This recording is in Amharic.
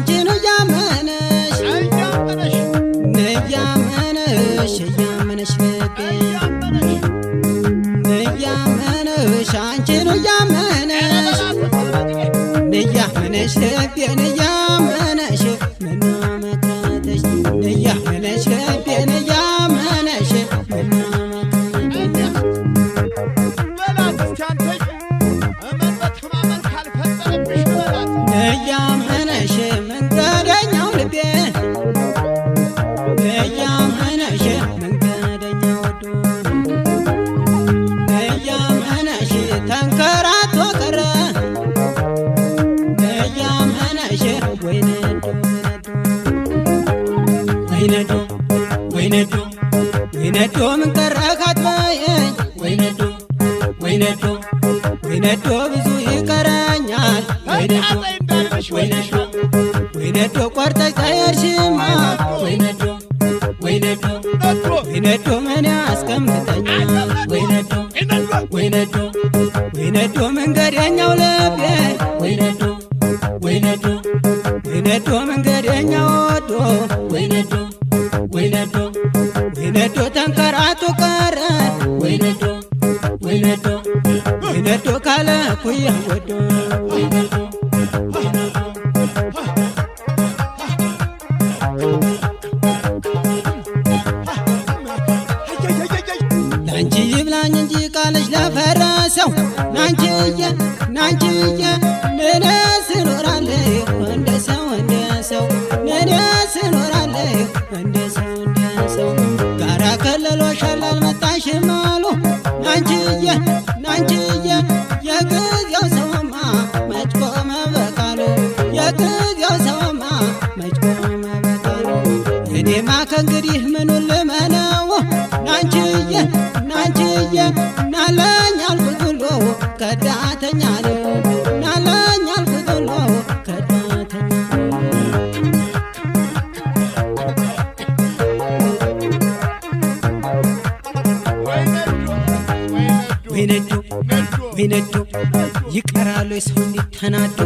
አንቺ ነው ያመነሽ ያመነሽ ያመነሽ ልቤ ያመነሽ አንቺ ነው ያመነሽ ያመነሽ ልቤ ያመነሽ ምን አመጣተሽ ያመነሽ ልቤ ያመነሽ ምን ያመነሽ መንገደኛው ልቤ ያመነሽ መንገደኛው ወዶ ያመነሽ ተንከራቶ ቀረ ያመነሽ ወይነዶ ወይነዶ ወይነዶ ወይነዶ ምን ቀረካት በይኝ ወይነዶ ወይነዶ ወይነዶ ብዙ ይቀረኛል ወይነዶ ወይነዶ ወይነዶ ቆርጠሽ ተሄድሽማ ወይነዶ ወይነዶ ወይነዶ ምን ያስቀምጠኛል ወይነዶ ወይነዶ ወይነዶ መንገደኛው ልቤ ወይነዶ ወይነዶ ወይነዶ መንገደኛው ወዶ ወይነዶ ወይነዶ ወይነዶ ተንከራቶ ቀረ ወይነዶ ወይነዶ ወይነዶ ካለ ኩያ ወዶ ወይነዶ ናንቺ ይብላኝ እንጂ ቃልሽ ለፈረሰው ናንቺዬ ናንቺዬ እኔስ እኖራለሁ እንደ ሰው እንደ ሰው እኔስ እኖራለሁ እንደ ሰው እንደ ሰው ጋራ ከለሎሻል አልመጣሽም አሉ ናንቺዬ ናንቺዬ የጊዜው ሰውማ መች ቆመ በቃሉ የጊዜው ሰውማ መች ቆመ በቃሉ እኔማ ከእንግዲህ ምኑን ልመነው ናንቺዬ ናንቺዬ ናለኝ አልኩት ሁሉ ከዳተኛ ነው ናለኝ አልኩት ሁሉ ከዳተኛ ወይነዶ ወይነዶ ይቀራሉ የሰው እንዲተናዶ